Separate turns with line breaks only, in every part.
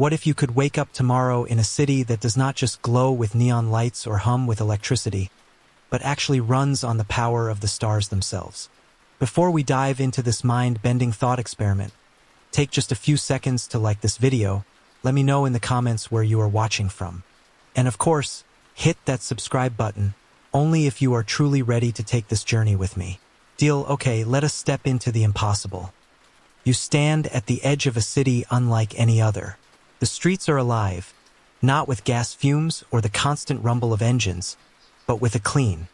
What if you could wake up tomorrow in a city that does not just glow with neon lights or hum with electricity, but actually runs on the power of the stars themselves? Before we dive into this mind-bending thought experiment, take just a few seconds to like this video. Let me know in the comments where you are watching from. And of course, hit that subscribe button, only if you are truly ready to take this journey with me. Deal? Okay, let us step into the impossible. You stand at the edge of a city unlike any other. The streets are alive, not with gas fumes or the constant rumble of engines, but with a clean,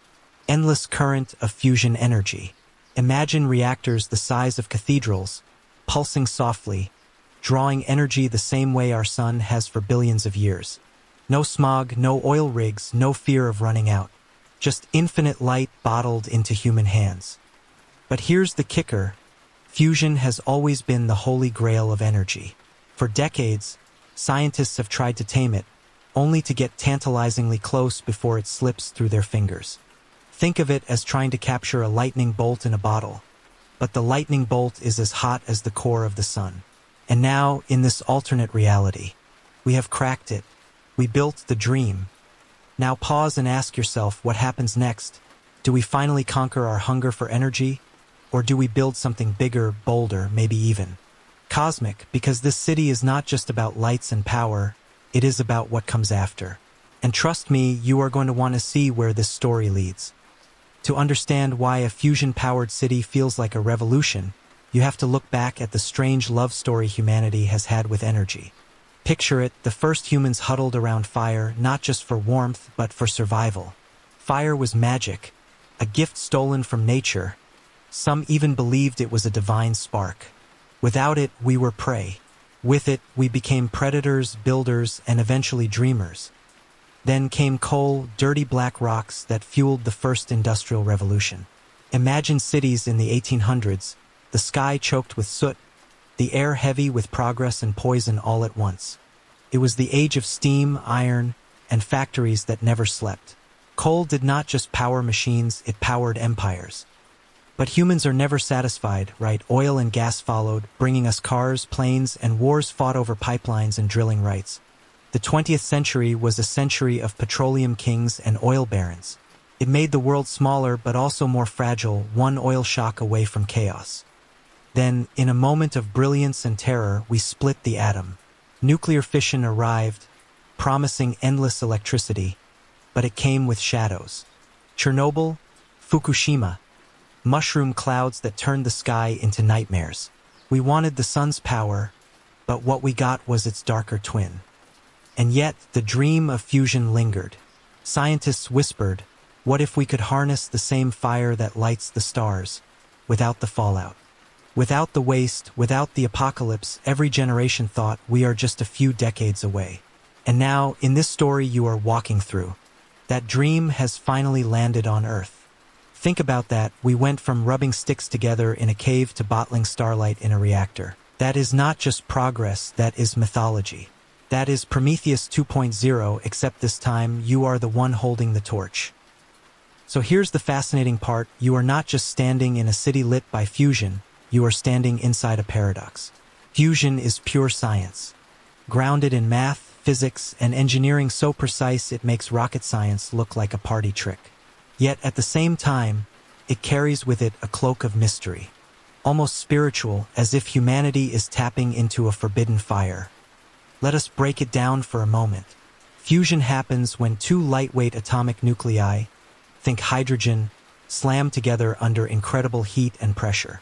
endless current of fusion energy. Imagine reactors the size of cathedrals, pulsing softly, drawing energy the same way our sun has for billions of years. No smog, no oil rigs, no fear of running out. Just infinite light bottled into human hands. But here's the kicker. Fusion has always been the holy grail of energy. For decades, scientists have tried to tame it, only to get tantalizingly close before it slips through their fingers. Think of it as trying to capture a lightning bolt in a bottle. But the lightning bolt is as hot as the core of the sun. And now, in this alternate reality, we have cracked it. We built the dream. Now pause and ask yourself what happens next. Do we finally conquer our hunger for energy? Or do we build something bigger, bolder, maybe even cosmic? Because this city is not just about lights and power, it is about what comes after. And trust me, you are going to want to see where this story leads. To understand why a fusion-powered city feels like a revolution, you have to look back at the strange love story humanity has had with energy. Picture it, the first humans huddled around fire, not just for warmth, but for survival. Fire was magic, a gift stolen from nature. Some even believed it was a divine spark. Without it, we were prey. With it, we became predators, builders, and eventually dreamers. Then came coal, dirty black rocks that fueled the first industrial revolution. Imagine cities in the 1800s, the sky choked with soot, the air heavy with progress and poison all at once. It was the age of steam, iron, and factories that never slept. Coal did not just power machines, it powered empires. But humans are never satisfied, right? Oil and gas followed, bringing us cars, planes, and wars fought over pipelines and drilling rights. The 20th century was a century of petroleum kings and oil barons. It made the world smaller but also more fragile, one oil shock away from chaos. Then, in a moment of brilliance and terror, we split the atom. Nuclear fission arrived, promising endless electricity, but it came with shadows. Chernobyl, Fukushima, mushroom clouds that turned the sky into nightmares. We wanted the sun's power, but what we got was its darker twin. And yet, the dream of fusion lingered. Scientists whispered, what if we could harness the same fire that lights the stars, without the fallout? Without the waste, without the apocalypse, every generation thought we are just a few decades away. And now, in this story you are walking through, that dream has finally landed on Earth. Think about that, we went from rubbing sticks together in a cave to bottling starlight in a reactor. That is not just progress, that is mythology. That is Prometheus 2.0, except this time you are the one holding the torch. So here's the fascinating part, you are not just standing in a city lit by fusion, you are standing inside a paradox. Fusion is pure science, grounded in math, physics, and engineering so precise it makes rocket science look like a party trick. Yet at the same time, it carries with it a cloak of mystery, almost spiritual, as if humanity is tapping into a forbidden fire. Let us break it down for a moment. Fusion happens when two lightweight atomic nuclei, think hydrogen, slam together under incredible heat and pressure,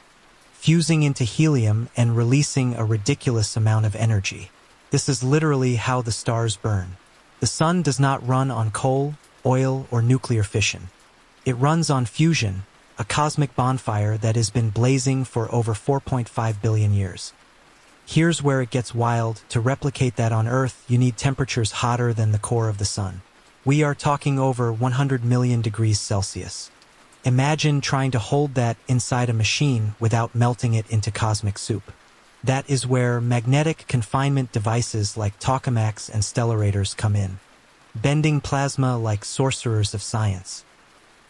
fusing into helium and releasing a ridiculous amount of energy. This is literally how the stars burn. The sun does not run on coal, oil, or nuclear fission. It runs on fusion, a cosmic bonfire that has been blazing for over 4.5 billion years. Here's where it gets wild. To replicate that on Earth, you need temperatures hotter than the core of the sun. We are talking over 100 million degrees Celsius. Imagine trying to hold that inside a machine without melting it into cosmic soup. That is where magnetic confinement devices like tokamaks and stellarators come in, bending plasma like sorcerers of science.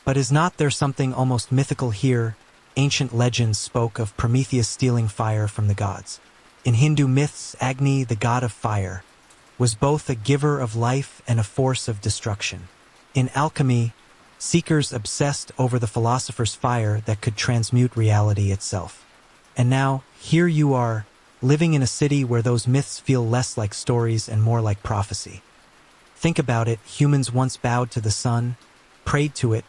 But is not there something almost mythical here? Ancient legends spoke of Prometheus stealing fire from the gods. In Hindu myths, Agni, the god of fire, was both a giver of life and a force of destruction. In alchemy, seekers obsessed over the philosopher's fire that could transmute reality itself. And now, here you are, living in a city where those myths feel less like stories and more like prophecy. Think about it, humans once bowed to the sun, prayed to it,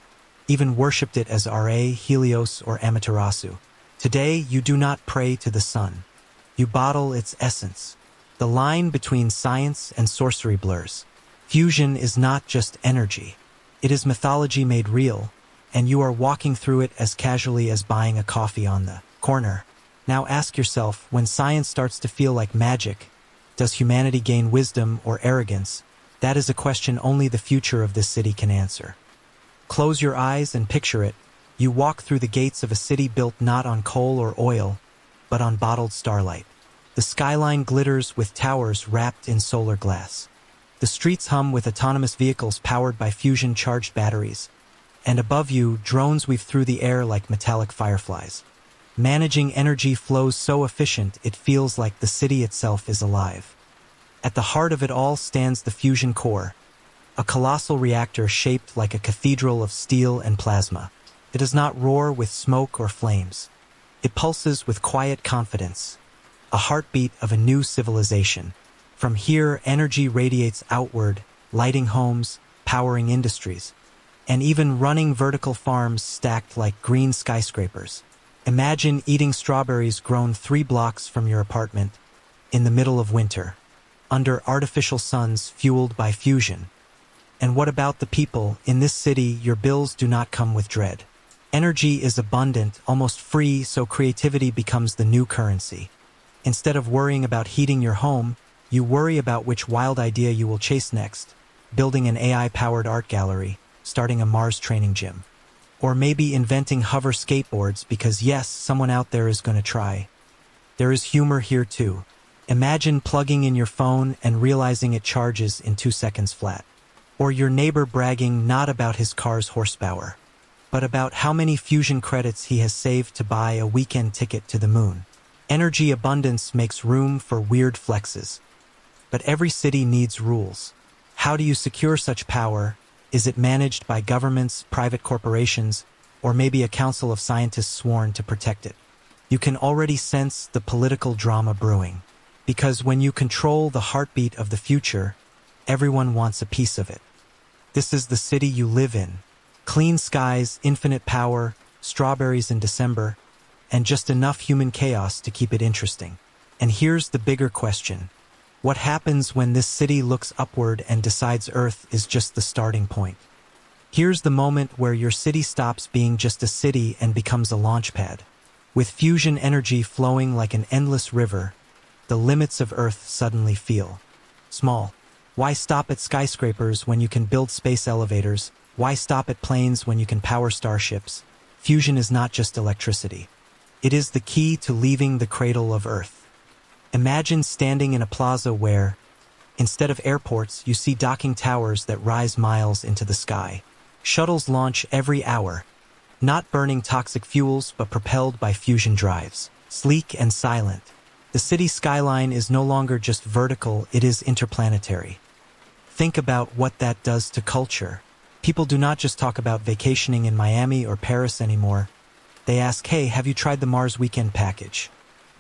even worshipped it as Ra, Helios, or Amaterasu. Today, you do not pray to the sun. You bottle its essence. The line between science and sorcery blurs. Fusion is not just energy. It is mythology made real, and you are walking through it as casually as buying a coffee on the corner. Now ask yourself, when science starts to feel like magic, does humanity gain wisdom or arrogance? That is a question only the future of this city can answer. Close your eyes and picture it. You walk through the gates of a city built not on coal or oil, but on bottled starlight. The skyline glitters with towers wrapped in solar glass. The streets hum with autonomous vehicles powered by fusion-charged batteries. And above you, drones weave through the air like metallic fireflies. Managing energy flows so efficient it feels like the city itself is alive. At the heart of it all stands the fusion core, a colossal reactor shaped like a cathedral of steel and plasma. It does not roar with smoke or flames. It pulses with quiet confidence, a heartbeat of a new civilization. From here, energy radiates outward, lighting homes, powering industries, and even running vertical farms stacked like green skyscrapers. Imagine eating strawberries grown 3 blocks from your apartment in the middle of winter, under artificial suns fueled by fusion. And what about the people? In this city, your bills do not come with dread. Energy is abundant, almost free, so creativity becomes the new currency. Instead of worrying about heating your home, you worry about which wild idea you will chase next, building an AI-powered art gallery, starting a Mars training gym. Or maybe inventing hover skateboards because yes, someone out there is going to try. There is humor here too. Imagine plugging in your phone and realizing it charges in 2 seconds flat. Or your neighbor bragging not about his car's horsepower, but about how many fusion credits he has saved to buy a weekend ticket to the moon. Energy abundance makes room for weird flexes. But every city needs rules. How do you secure such power? Is it managed by governments, private corporations, or maybe a council of scientists sworn to protect it? You can already sense the political drama brewing. Because when you control the heartbeat of the future, everyone wants a piece of it. This is the city you live in. Clean skies, infinite power, strawberries in December, and just enough human chaos to keep it interesting. And here's the bigger question. What happens when this city looks upward and decides Earth is just the starting point? Here's the moment where your city stops being just a city and becomes a launch pad. With fusion energy flowing like an endless river, the limits of Earth suddenly feel small. Why stop at skyscrapers when you can build space elevators? Why stop at planes when you can power starships? Fusion is not just electricity. It is the key to leaving the cradle of Earth. Imagine standing in a plaza where, instead of airports, you see docking towers that rise miles into the sky. Shuttles launch every hour, not burning toxic fuels but propelled by fusion drives. Sleek and silent. The city skyline is no longer just vertical, it is interplanetary. Think about what that does to culture. People do not just talk about vacationing in Miami or Paris anymore. They ask, hey, have you tried the Mars weekend package?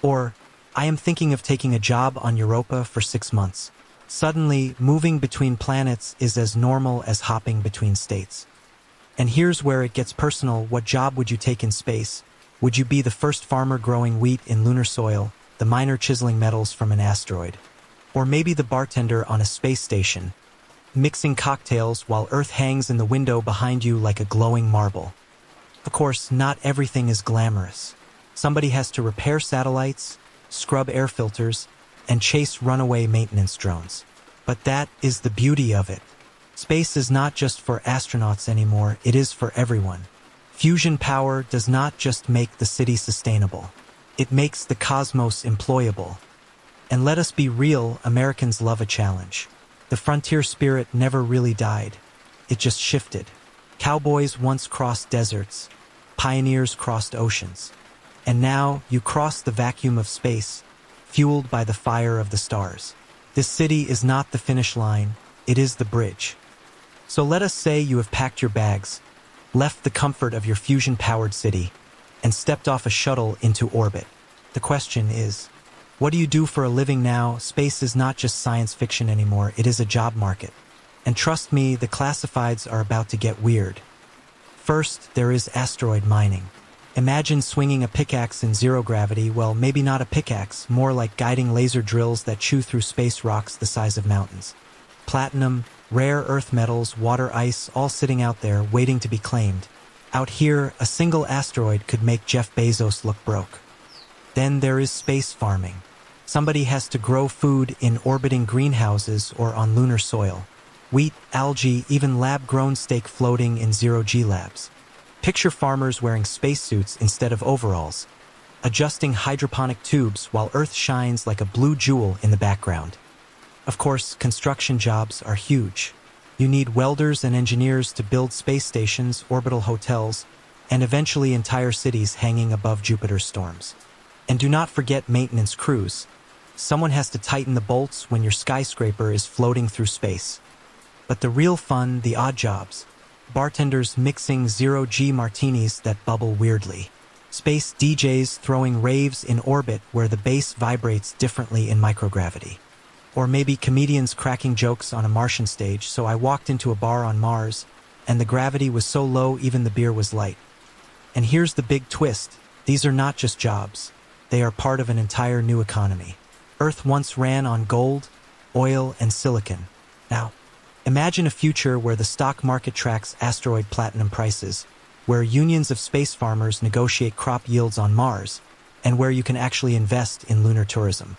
Or, I am thinking of taking a job on Europa for 6 months. Suddenly, moving between planets is as normal as hopping between states. And here's where it gets personal. What job would you take in space? Would you be the first farmer growing wheat in lunar soil, the miner chiseling metals from an asteroid? Or maybe the bartender on a space station, mixing cocktails while Earth hangs in the window behind you like a glowing marble? Of course, not everything is glamorous. Somebody has to repair satellites, scrub air filters, and chase runaway maintenance drones. But that is the beauty of it. Space is not just for astronauts anymore, it is for everyone. Fusion power does not just make the city sustainable. It makes the cosmos employable. And let us be real, Americans love a challenge. The frontier spirit never really died. It just shifted. Cowboys once crossed deserts. Pioneers crossed oceans. And now you cross the vacuum of space, fueled by the fire of the stars. This city is not the finish line, it is the bridge. So let us say you have packed your bags, left the comfort of your fusion-powered city, and stepped off a shuttle into orbit. The question is, what do you do for a living now? Space is not just science fiction anymore, it is a job market. And trust me, the classifieds are about to get weird. First, there is asteroid mining. Imagine swinging a pickaxe in zero gravity, well, maybe not a pickaxe, more like guiding laser drills that chew through space rocks the size of mountains. Platinum, rare earth metals, water ice, all sitting out there waiting to be claimed. Out here, a single asteroid could make Jeff Bezos look broke. Then there is space farming. Somebody has to grow food in orbiting greenhouses or on lunar soil. Wheat, algae, even lab-grown steak floating in zero-G labs. Picture farmers wearing spacesuits instead of overalls, adjusting hydroponic tubes while Earth shines like a blue jewel in the background. Of course, construction jobs are huge. You need welders and engineers to build space stations, orbital hotels, and eventually entire cities hanging above Jupiter's storms. And do not forget maintenance crews. Someone has to tighten the bolts when your skyscraper is floating through space. But the real fun, the odd jobs. Bartenders mixing zero-G martinis that bubble weirdly. Space DJs throwing raves in orbit where the bass vibrates differently in microgravity. Or maybe comedians cracking jokes on a Martian stage. So I walked into a bar on Mars, and the gravity was so low even the beer was light. And here's the big twist. These are not just jobs. They are part of an entire new economy. Earth once ran on gold, oil, and silicon. Now, imagine a future where the stock market tracks asteroid platinum prices, where unions of space farmers negotiate crop yields on Mars, and where you can actually invest in lunar tourism.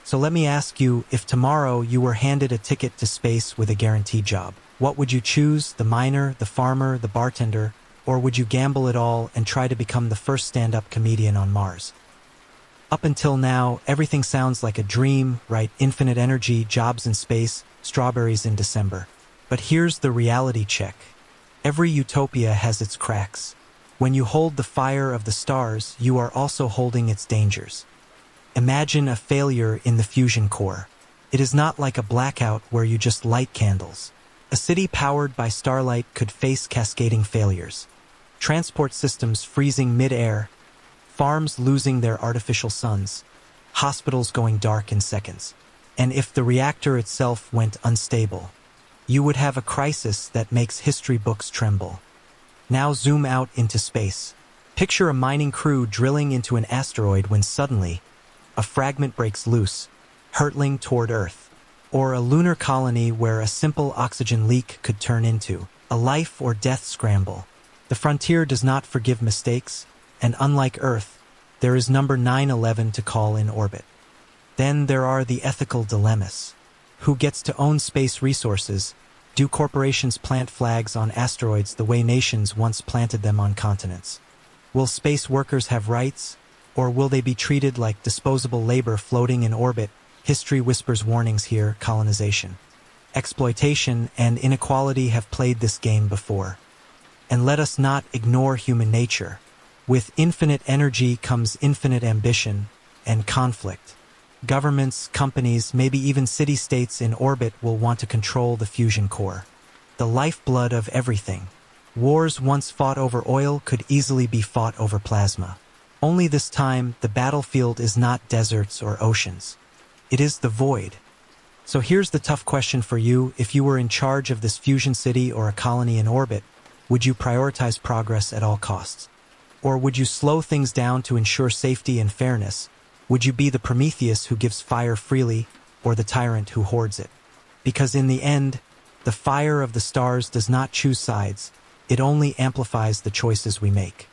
So let me ask you, if tomorrow you were handed a ticket to space with a guaranteed job, what would you choose, the miner, the farmer, the bartender, or would you gamble it all and try to become the first stand-up comedian on Mars? Up until now, everything sounds like a dream, right? Infinite energy, jobs in space, strawberries in December. But here's the reality check. Every utopia has its cracks. When you hold the fire of the stars, you are also holding its dangers. Imagine a failure in the fusion core. It is not like a blackout where you just light candles. A city powered by starlight could face cascading failures. Transport systems freezing mid-air, farms losing their artificial suns, hospitals going dark in seconds. And if the reactor itself went unstable, you would have a crisis that makes history books tremble. Now zoom out into space. Picture a mining crew drilling into an asteroid when suddenly a fragment breaks loose, hurtling toward Earth. Or a lunar colony where a simple oxygen leak could turn into a life or death scramble. The frontier does not forgive mistakes, and unlike Earth, there is number 911 to call in orbit. Then there are the ethical dilemmas. Who gets to own space resources? Do corporations plant flags on asteroids the way nations once planted them on continents? Will space workers have rights? Or will they be treated like disposable labor floating in orbit? History whispers warnings here. Colonization, exploitation, and inequality have played this game before. And let us not ignore human nature. With infinite energy comes infinite ambition and conflict. Governments, companies, maybe even city-states in orbit will want to control the fusion core, the lifeblood of everything. Wars once fought over oil could easily be fought over plasma. Only this time, the battlefield is not deserts or oceans. It is the void. So here's the tough question for you. If you were in charge of this fusion city or a colony in orbit, would you prioritize progress at all costs? Or would you slow things down to ensure safety and fairness? Would you be the Prometheus who gives fire freely, or the tyrant who hoards it? Because in the end, the fire of the stars does not choose sides. It only amplifies the choices we make.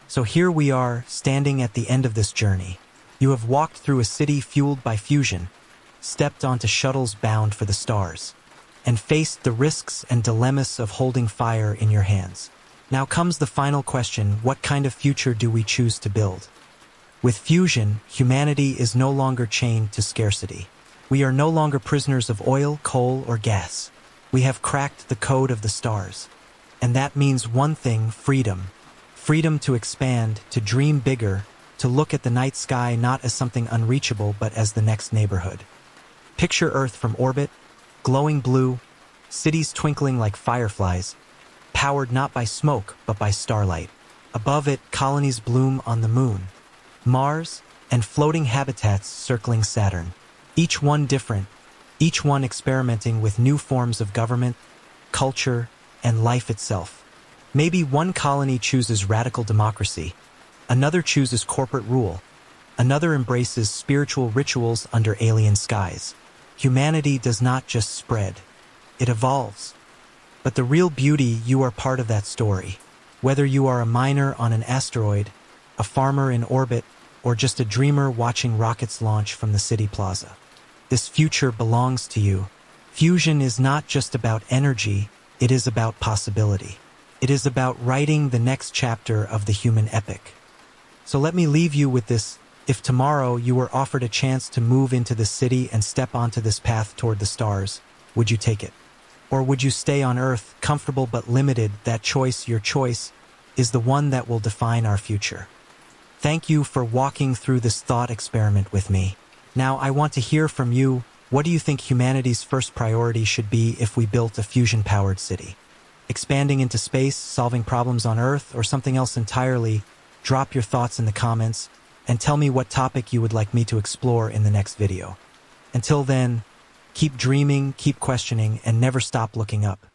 So here we are, standing at the end of this journey. You have walked through a city fueled by fusion, stepped onto shuttles bound for the stars, and faced the risks and dilemmas of holding fire in your hands. Now comes the final question: what kind of future do we choose to build? With fusion, humanity is no longer chained to scarcity. We are no longer prisoners of oil, coal, or gas. We have cracked the code of the stars. And that means one thing: freedom. Freedom to expand, to dream bigger, to look at the night sky not as something unreachable but as the next neighborhood. Picture Earth from orbit, glowing blue, cities twinkling like fireflies, powered not by smoke but by starlight. Above it, colonies bloom on the moon, Mars, and floating habitats circling Saturn. Each one different, each one experimenting with new forms of government, culture, and life itself. Maybe one colony chooses radical democracy, another chooses corporate rule, another embraces spiritual rituals under alien skies. Humanity does not just spread, it evolves. But the real beauty, you are part of that story. Whether you are a miner on an asteroid, a farmer in orbit, or just a dreamer watching rockets launch from the city plaza. This future belongs to you. Fusion is not just about energy, it is about possibility. It is about writing the next chapter of the human epic. So let me leave you with this. If tomorrow you were offered a chance to move into the city and step onto this path toward the stars, would you take it? Or would you stay on Earth, comfortable but limited? That choice, your choice, is the one that will define our future. Thank you for walking through this thought experiment with me. Now I want to hear from you. What do you think humanity's first priority should be if we built a fusion-powered city? Expanding into space, solving problems on Earth, or something else entirely? Drop your thoughts in the comments and tell me what topic you would like me to explore in the next video. Until then, keep dreaming, keep questioning, and never stop looking up.